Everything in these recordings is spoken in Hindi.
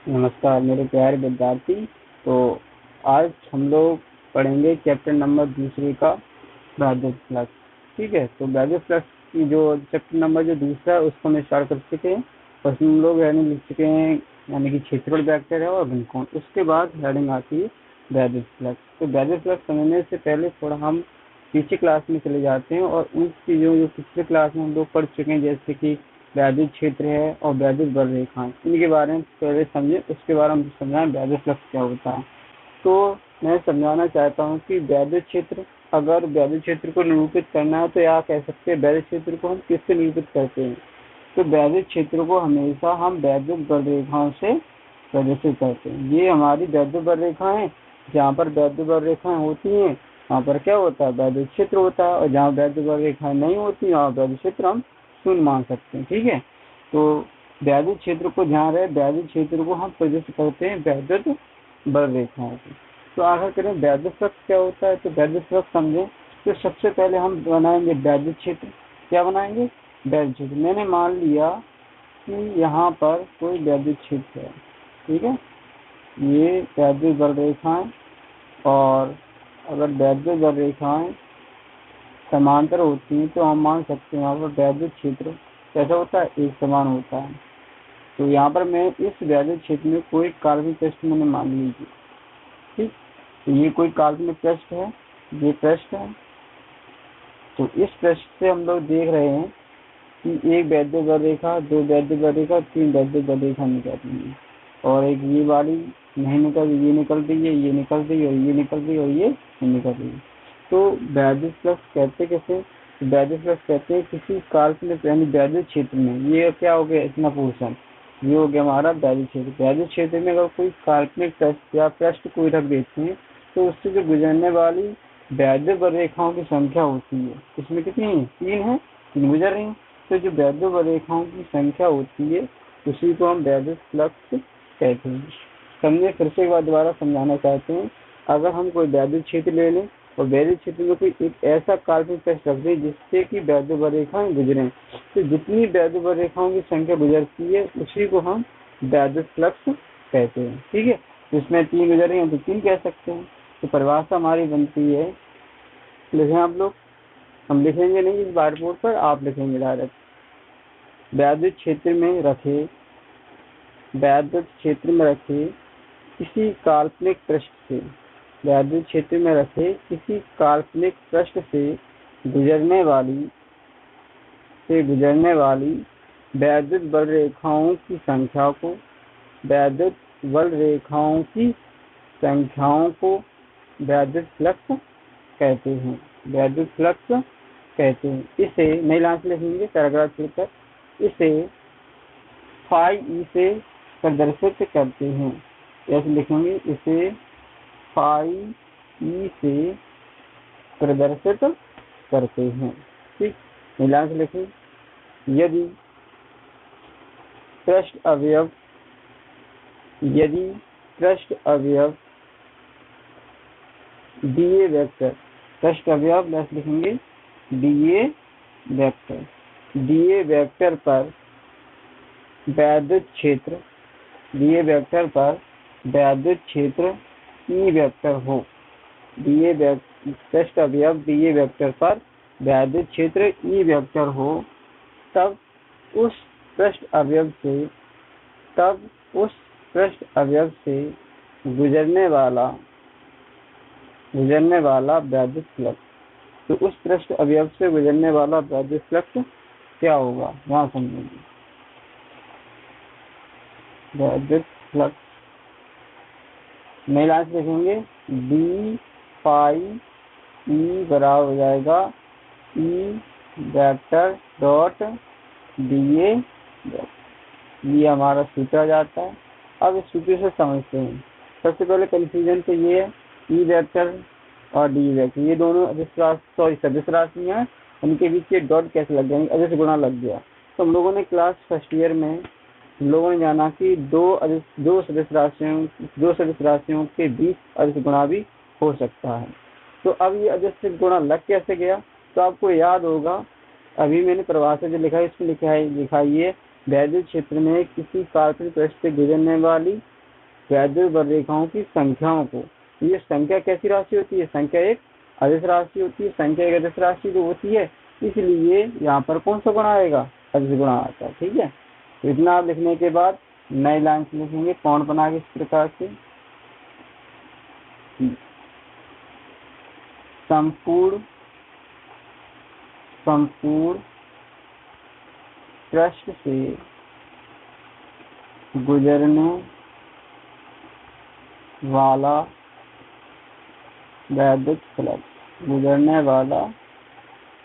नमस्कार मेरे प्यारे विद्यार्थी। तो आज हम लोग पढ़ेंगे चैप्टर नंबर दूसरे का ब्रैकेट फ्लक्स। ठीक है, तो ब्रैकेट फ्लक्स की जो चैप्टर नंबर जो दूसरा है उसको हम स्टार्ट कर चुके हैं। उसमें हम लोग यानी लिख चुके हैं यानी कि क्षेत्रफल वेक्टर है और घनकोण। उसके बाद हेडिंग आती है ब्रैकेट फ्लक्स। तो ब्रैकेट फ्लक्स समझने से पहले थोड़ा हम पीछे क्लास में चले जाते हैं और उन चीज़ों जो पिछले क्लास में हम लोग पढ़ चुके हैं, जैसे कि वैद्युत क्षेत्र है और वैद्युत बल रेखाएं, इनके बारे में पहले समझें। उसके बाद हम समझाएं वैद्युत फ्लक्स क्या होता है। तो मैं समझाना चाहता हूं कि वैद्युत क्षेत्र, अगर वैद्युत क्षेत्र को निरूपित करना है तो या कह सकते हैं वैद्युत क्षेत्र को हम किससे निरूपित करते हैं। तो वैद्युत क्षेत्र को हमेशा हम वैद्युत बल रेखाओं से प्रदर्शित करते हैं। ये हमारी वैद्युत बल रेखा है। जहाँ पर वैद्युत बल रेखाएं होती हैं वहाँ पर क्या होता है, वैद्युत क्षेत्र होता है। और जहाँ वैद्युत बल रेखाएं नहीं होती वहाँ वैद्युत क्षेत्र हम शून्य मान सकते हैं। ठीक है, तो वैद्युत क्षेत्र को ध्यान रहे, वैद्युत क्षेत्र को हम प्रदर्शित करते हैं वैद्युत बल रेखाओं से। तो आखिर करें वैद्युत फ्लक्स क्या होता है। तो वैद्युत फ्लक्स समझें तो सबसे पहले हम बनाएंगे वैद्युत क्षेत्र। क्या बनाएंगे, वैद्युत क्षेत्र। मैंने मान लिया कि यहाँ पर कोई वैद्युत क्षेत्र है। ठीक है, ये वैद्युत बल रेखाएं, और अगर वैद्युत बल रेखाएं समांतर होती हैं तो हम मान सकते हैं वहाँ पर वैद्युत क्षेत्र कैसा होता है, एक समान होता है। तो यहाँ पर मैं इस वैद्युत क्षेत्र में कोई काल्पनिक पृष्ठ मैंने मान लीजिए। ठीक, तो ये कोई काल्पनिक पृष्ठ है, ये पृष्ठ है। तो इस पृष्ठ से हम लोग देख रहे हैं कि एक वैद्युत बल रेखा, दो वैद्युत बल रेखा, तीन वैद्युत बल रेखा निकल रही है। और एक ये वाली नहीं निकल, ये निकल रही है, ये निकल रही है, और ये निकल रही है, और ये नहीं निकल रही है। तो वैद्युत फ्लक्स कहते कैसे, वैद्युत फ्लक्स कहते हैं किसी काल्पनिक यानी वैद्युत क्षेत्र में, ये क्या हो गया इतना पोर्शन, ये हो गया हमारा वैद्युत क्षेत्र। वैद्युत क्षेत्र में अगर कोई काल्पनिक पृष्ठ या पृष्ठ कोई रख देते हैं तो उससे जो गुजरने वाली वैद्युत बल रेखाओं की संख्या होती है, इसमें कितनी है, तीन है, तीन गुजर रही है। तो जो वैद्युत बल रेखाओं की संख्या होती है उसी को हम वैद्युत फ्लक्स कहते हैं। समझे, फिर से एक बार दोबारा समझाना चाहते हैं। अगर हम कोई वैद्युत क्षेत्र ले लें और वैद्युत क्षेत्र में कोई एक ऐसा काल्पनिक पृष्ठ रख दें जिससे कि वैद्युत बल रेखाएं गुजरें, तो जितनी वैद्युत बल रेखाओं की संख्या गुजरती है उसी को हम वैद्युत फ्लक्स कहते हैं। ठीक है, तो इसमें तीन गुजर रही हैं तो तीन कह सकते हैं। तो परिभाषा हमारी बनती है, लिखें आप लोग, हम लिखेंगे नहीं इस व्हाइट बोर्ड पर, आप लिखेंगे डायरेक्ट। वैद्युत क्षेत्र में रखे, वैद्युत क्षेत्र में रखे किसी काल्पनिक पृष्ठ से, वैद्युत क्षेत्र में रखे किसी काल्पनिक पृष्ठ से गुजरने वाली वैद्युत बल रेखाओं की संख्या को, वैद्युत बल रेखाओं की संख्याओं को वैद्युत फ्लक्स कहते हैं, वैद्युत फ्लक्स कहते हैं। इसे नई लाइन से लिखेंगे पैराग्राफ छोड़कर, इसे फाई ई से प्रदर्शित करते हैं। ऐसे लिखेंगे, इसे फाई ई से प्रदर्शित करते हैं। ठीक, मिलान से लिखें, यदि पृष्ठ अवयव दिए वेक्टर, पृष्ठ अवयव लिखेंगे दिए वेक्टर पर वैद्युत क्षेत्र, दिए वेक्टर पर वैद्युत क्षेत्र ई वेक्टर हो, पृष्ठ अवयव दिए वेक्टर पर वैद्युत क्षेत्र ई वेक्टर हो, तब उस पृष्ठ अवयव से गुजरने वाला वैद्युत फ्लक्स, तो उस पृष्ठ अवयव से गुजरने वाला वैद्युत फ्लक्स क्या होगा, यहाँ समझेंगे। वैद्युत फ्लक्स नई लाइन से लिखेंगे, डी फाई ई बराबर हो जाएगा E vector dot D A, ये हमारा सूत्र आ जाता है। अब इस सूत्र से समझते हैं। सबसे पहले कंफ्यूजन तो ये है, ई वेक्टर और डी वेक्टर ये दोनों सदिश राशियां हैं, उनके बीच ये डॉट कैसे लग गया, अदिश गुणा लग गया। तो हम लोगों ने क्लास फर्स्ट ईयर में हम लोगों ने जाना कि दो सदिश राशियों के बीच अदिश गुणा भी हो सकता है। तो अब ये अदिश गुणा लग कैसे गया, तो आपको याद होगा अभी मैंने परिभाषा जो लिखा है इसमें लिखा है ये वैद्युत क्षेत्र में किसी काल्पनिक पृष्ठ से गुजरने वाली वैद्युत रेखाओं की संख्याओं को। ये संख्या कैसी राशि होती है? संख्या एक अदिश राशि होती है। संख्या एक अदिश राशि जो होती है, इसलिए यहाँ पर कौन सा गुणा आएगा? अदिश गुणा आता है। ठीक है, तो इतना आप लिखने के बाद नई लाइन से लिखेंगे कौन बना के इस प्रकार से, संपूर्ण पृष्ठ से गुजरने वाला वैद्युत फ्लक्स, गुजरने वाला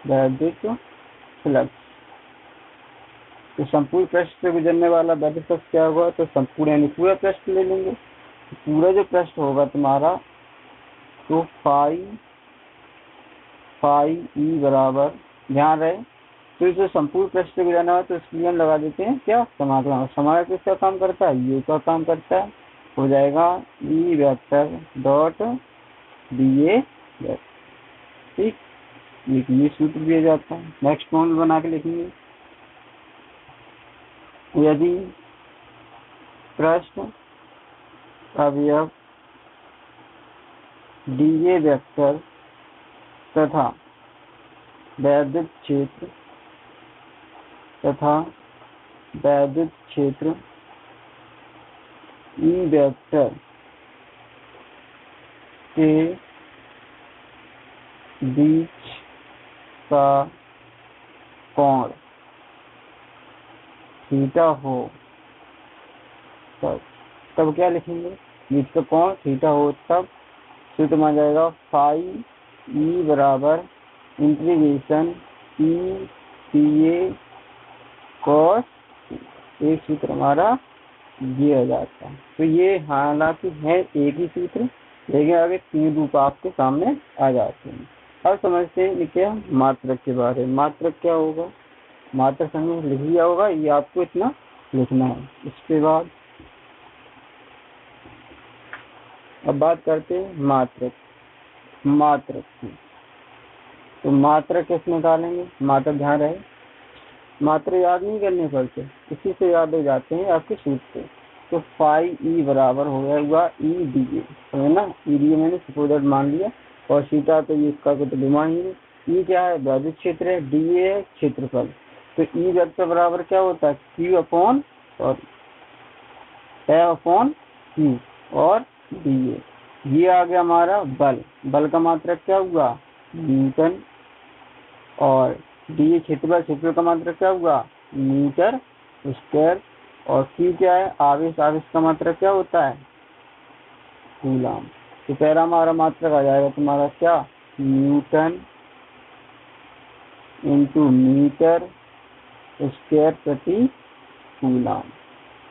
वैद्युत फ्लक्स। तो संपूर्ण पृष्ठ से गुजरने वाला वैद्युत फ्लक्स क्या होगा? तो संपूर्ण यानी पूरा पृष्ठ ले लेंगे। पूरा जो पृष्ठ होगा तुम्हारा, तो फाई ई बराबर, ध्यान रहे, तो जो संपूर्ण पृष्ठ से गुजरना है तो इसके लिए हम लगा देते हैं क्या? समाकलन। समाकलन किसका काम करता है? यू का काम करता है। हो जाएगा E vector dot D A. ठीक, ये सूत्र दिया जाता है। नेक्स्ट कौन बना के लिखेंगे? यदि पृष्ठ अवयव डी वेक्टर तथा वैद्युत क्षेत्र ई वेक्टर के बीच का कोण थीटा हो, तब क्या लिखेंगे? बीच का कोण थीटा हो तब सूत्र मान जाएगा फाई ई बराबर integration E P A cos. एक सूत्र हमारा ये हो जाता है। तो ये हालांकि है एक ही सूत्र, लेकिन आगे तीन रूप आपके सामने आ जाते हैं। अब समझते हैं क्या मात्रक के बारे में। मात्रक क्या होगा? मात्रक हमने लिख लिया होगा, ये आपको इतना लिखना है। इसके बाद अब बात करते हैं मात्रक की। तो मात्रक कैसे निकालेंगे? मात्रक ध्यान रहे, मात्र याद नहीं करने पड़ते, इसी से याद हो जाते हैं आपके सूत्र से। तो फाई ई बराबर हो जाएगा ई डी ए, समझ ना? ई डी ए मैंने सपोजर मान लिया, और सीटा तो ये इसका तो घुमा ही है। ई क्या है? वैद्युत क्षेत्र है, डी ए है क्षेत्रफल। तो ई वेक्टर बराबर क्या होता है? क्यू अपॉन और एफ अपॉन क्यू और डी ए। ये आ गया हमारा बल। बल का मात्रक क्या हुआ? न्यूटन। और डी क्षेत्रफल का मात्रक क्या हुआ? Metre square. और क्यू क्या है? आवेश। आवेश का मात्रक क्या होता है? कूलम। तो पहला हमारा मात्रक आ जाएगा तुम्हारा क्या? न्यूटन इंटू मीटर स्क्वायर प्रति कूलम।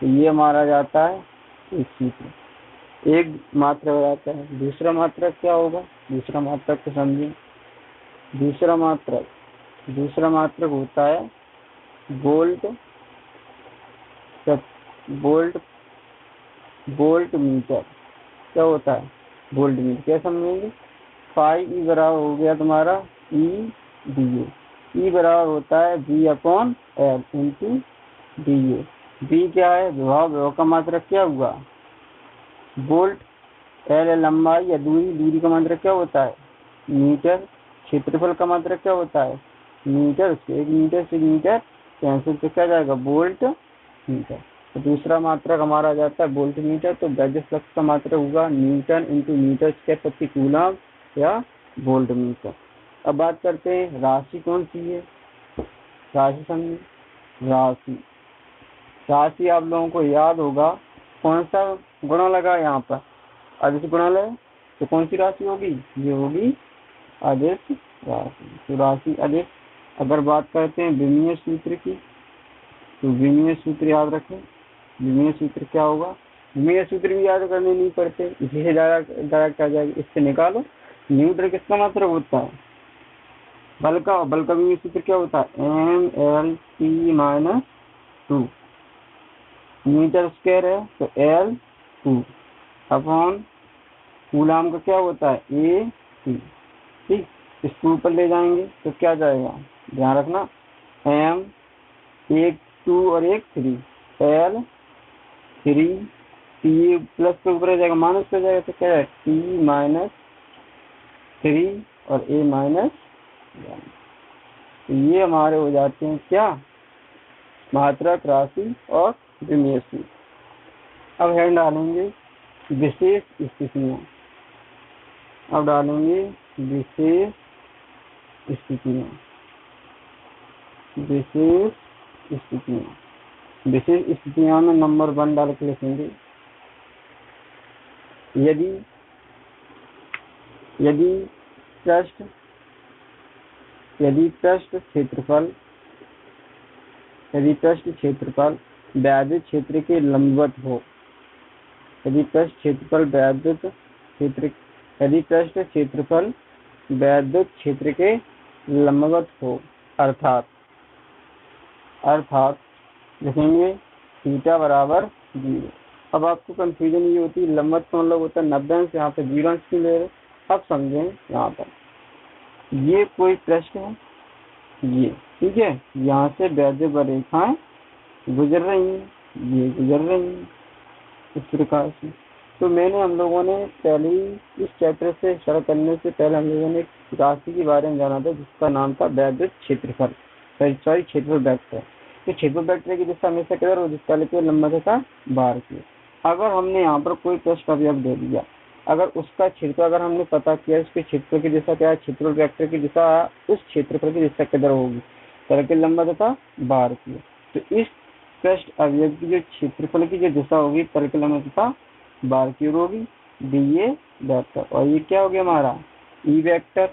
तो ये हमारा जाता है एक सूत्र, एक मात्रक हो जाता है। दूसरा मात्रक क्या होगा? दूसरा मात्रक को समझें। दूसरा मात्रक होता है वोल्ट मीटर। क्या होता है? Volt meter. क्या समझेंगे? फाई ई बराबर हो गया तुम्हारा ई डी ए। ई बराबर होता है B upon L into D A. B क्या है? विभव का मात्रक क्या हुआ? वोल्ट। एल लंबाई या दूरी का मात्रक क्या होता है? मीटर। क्षेत्रफल का मात्रक क्या होता है? मीटर। एक मीटर से मीटर कैंसिल से क्या जाएगा? Volt meter. तो दूसरा मात्रक हमारा आ जाता है वोल्ट मीटर। तो वैद्युत फ्लक्स का मात्रक होगा न्यूटन इंटू मीटर स्क्वायर प्रति कूलम या वोल्ट मीटर। अब बात करते हैं राशि कौन सी है। राशि समझिए। राशि आप लोगों को याद होगा, कौन सा गुणा लगा यहाँ पर? अदिश गुणा लगा। तो कौन सी राशि होगी? ये होगी अदिश राशि। तो राशि अदिश। अगर बात करते हैं विमीय सूत्र की, तो विमीय सूत्र याद रखें। विमीय सूत्र क्या होगा? विमीय सूत्र भी याद करने नहीं पड़ते, इसी से डायरेक्ट आ जाएगी। इससे निकालो। न्यूटन किसका मात्रक होता है? बल का विमीय सूत्र क्या होता है? M L T minus 2। Metre square है तो एल 2 अपॉन कूलम का क्या होता है? A T. ठीक, इसको ऊपर ले जाएंगे तो क्या जाएगा? ध्यान रखना, एम एक 2 और एक 3, एल 3 T टी प्लस के ऊपर आ जाएगा माइनस पे जाएगा, तो क्या है टी माइनस 3 और ए माइनस 1। तो ये हमारे हो जाते हैं क्या, मात्रक राशि और विमेय सूत्र। अब है डालेंगे विशेष स्थितियां। अब डालेंगे विशेष स्थितियां। विशेष स्थितियां। विशेष स्थितियां में नंबर 1 डाल के लिखेंगे, यदि पृष्ठ क्षेत्रफल वैद्युत क्षेत्र के लंबवत हो। यदि पृष्ठ क्षेत्रफल वैद्युत क्षेत्र के लंबवत हो, अर्थात लिखेंगे थीटा बराबर 0। अब आपको कंफ्यूजन ये होती है, लंबवत का मतलब होता है 90 अंश, यहाँ पे 0 अंश क्यों ले रहे। अब समझें, यहाँ पर ये कोई पृष्ठ है, ये ठीक है, यहाँ से वैद्युत रेखाएं गुजर रही हैं, ये गुजर रही हैं इस प्रकार से। तो हम लोगों ने पहले ही इस चैप्टर से शुरू करने से पहले हम लोगों ने एक राशि के बारे में जाना था जिसका नाम था वैद्युत क्षेत्रफल, क्षेत्रफल वेक्टर। तो क्षेत्रफल वेक्टर की दिशा हमेशा किधर हो, जिसका लिखे लंबा तथा बाहर की। अगर हमने यहाँ पर कोई पृष्ठ अवयव दे दिया, अगर उसका क्षेत्र अगर हमने पता किया उसके क्षेत्रफल की दिशा क्या है, क्षेत्रफल वेक्टर की दिशा उस क्षेत्रफल की दिशा किधर होगी, तल के लंबा तथा बाहर की। तो इस पृष्ठ अवयव की जो क्षेत्रफल की जो दिशा होगी तल के लंबा तथा बाहर की ओर होगी, डीए वेक्टर। और ये क्या हो गया हमारा ई वेक्टर।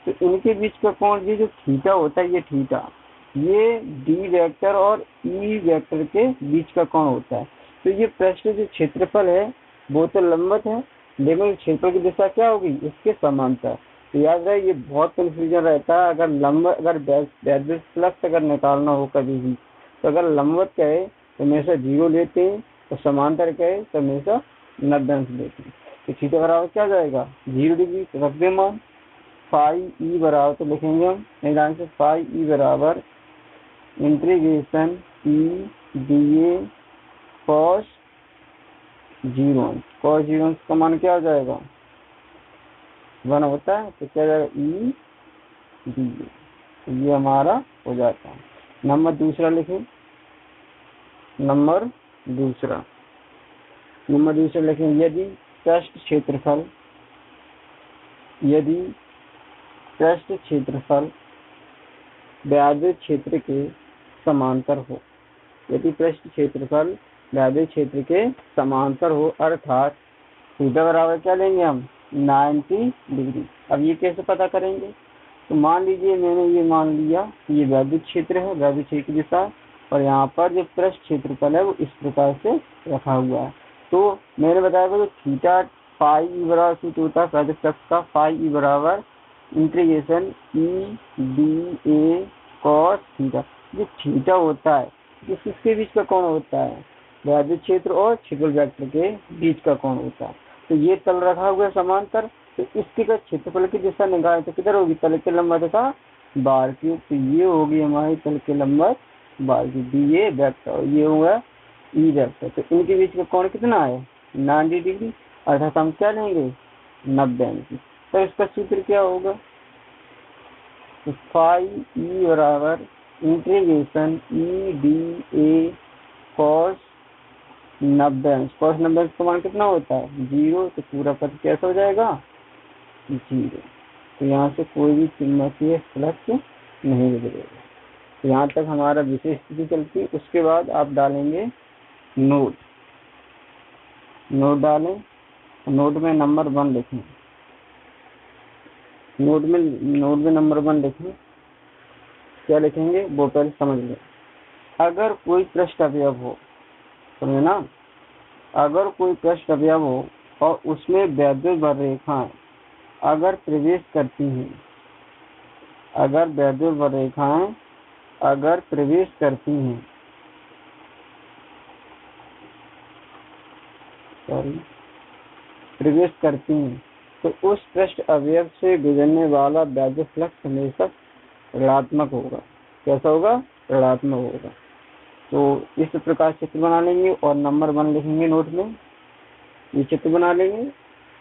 तो इनके बीच का कोण ये जो थीटा होता है, ये थीटा ये डी वेक्टर और ई वेक्टर के बीच का कोण होता है। तो ये पृष्ठ जो क्षेत्रफल है वो तो लंबवत है, लेकिन क्षेत्रफल की दिशा क्या होगी, इसके समांतर। तो याद रहे, ये बहुत कंफ्यूजन रहता है। अगर वैद्युत फ्लक्स अगर निकालना हो कभी भी, तो अगर लंबवत कहे तो हमेशा 0 लेते हैं, और समांतर कहे तो हमेशा 90 अंश लेते हैं। तो थीटा बराबर क्या जाएगा 0 डिग्री, रख दे मान। फाई ई बराबर, तो लिखेंगे हम नहीं ध्यान से, फाई ई बराबर integration E D A cos 0 अंश। कॉस 0 अंश का मान क्या हो जाएगा 1 होता है, तो क्या जाएगा ई डी ए। तो ये हमारा हो जाता है। नंबर दूसरा लिखें, नंबर दूसरा लिखें, यदि पृष्ठ क्षेत्रफल वैद्युत क्षेत्र के समांतर हो। यदि पृष्ठ क्षेत्रफल वैद्युत क्षेत्र के समांतर हो, अर्थात थीटा बराबर क्या लेंगे हम 90 डिग्री। अब ये कैसे पता करेंगे, तो मान लीजिए मैंने ये मान लिया ये वैद्युत क्षेत्र है, वैद्युत क्षेत्र की दिशा, और यहाँ पर जो पृष्ठ क्षेत्रफल है वो इस प्रकार से रखा हुआ है। तो मैंने बताया था, तो थीटा फाई ई बराबर सूत्र होता है वैद्युत फ्लक्स का, फाई ई बराबर integration E D A cos theta. जो थीटा होता है किसके बीच का कोण होता है, वैद्युत क्षेत्र और क्षेत्रफल वेक्टर के बीच का कोण होता है। तो ये तल रखा हुआ है समांतर, तो इसके का क्षेत्रफल की दिशा निकालें तो किधर होगी, तल के लंबवत तथा बाहर की। तो ये होगी हमारी तल के लंबवत बाहर की, डी ए वेक्टर, ये होगा ई वेक्टर। तो इनके बीच का कोण कितना है 90 डिग्री, अर्थात हम क्या लेंगे 90 अंश। तो इसका सूत्र क्या होगा, तो फाई ई बराबर integration E D A cos 90 अंश। कॉस 90 अंश का मान कितना होता है 0, तो पूरा पद कैसा हो जाएगा 0। तो यहाँ से कोई भी चुंबकीय फ्लक्स नहीं गुजरेगा। तो यहाँ तक हमारा विशेष स्थिति चलती। उसके बाद आप डालेंगे नोट डालें, नोट में नंबर 1 लिखें। नोट में नंबर 1 लिखें, क्या लिखेंगे वो पहले समझ लें। अगर कोई पृष्ठ अवयव हो, समझे ना, अगर कोई पृष्ठ अवयव हो और उसमें वैद्युत रेखाएं अगर प्रवेश करती हैं, अगर वैद्युत रेखाएं अगर प्रवेश करती हैं, तो उस पृष्ठ अवयव से गुजरने वाला वैद्युत फ्लक्स हमेशा ऋणात्मक होगा। कैसा होगा, ऋणात्मक होगा। तो इस प्रकार चित्र बना लेंगे और नंबर 1 लिखेंगे नोट में। ये चित्र बना लेंगे।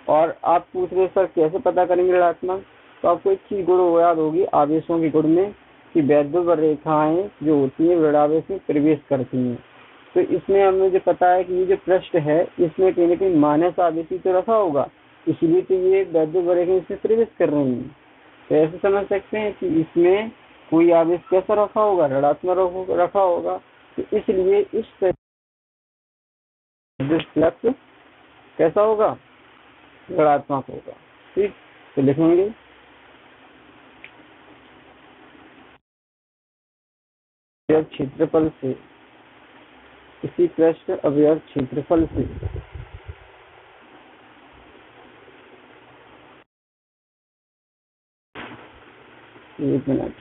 और आप पूछ रहे हो सर कैसे पता करेंगे ऋणात्मक, तो आपको एक चीज गुण याद होगी आवेशों के गुण में कि वैद्युत रेखाएं जो होती है ऋणावेश में प्रवेश करती हैं। तो इसमें हमें जो पता है कि ये जो पृष्ठ है इसमें कहीं ना कहीं माइनस आवेश ही तो रखा होगा, इसलिए तो ये वैद्युत रेखाएं इसमें प्रवेश कर रही हैं। तो ऐसे समझ सकते हैं कि इसमें कोई आवेश कैसा रखा होगा, ऋणात्मक रखा होगा। तो इसलिए इस फ्लक्स कैसा होगा, ऋणात्मक होगा। ठीक, तो लिखेंगे क्षेत्रफल से, इसी पृष्ठ अवयव क्षेत्रफल से एक मिनट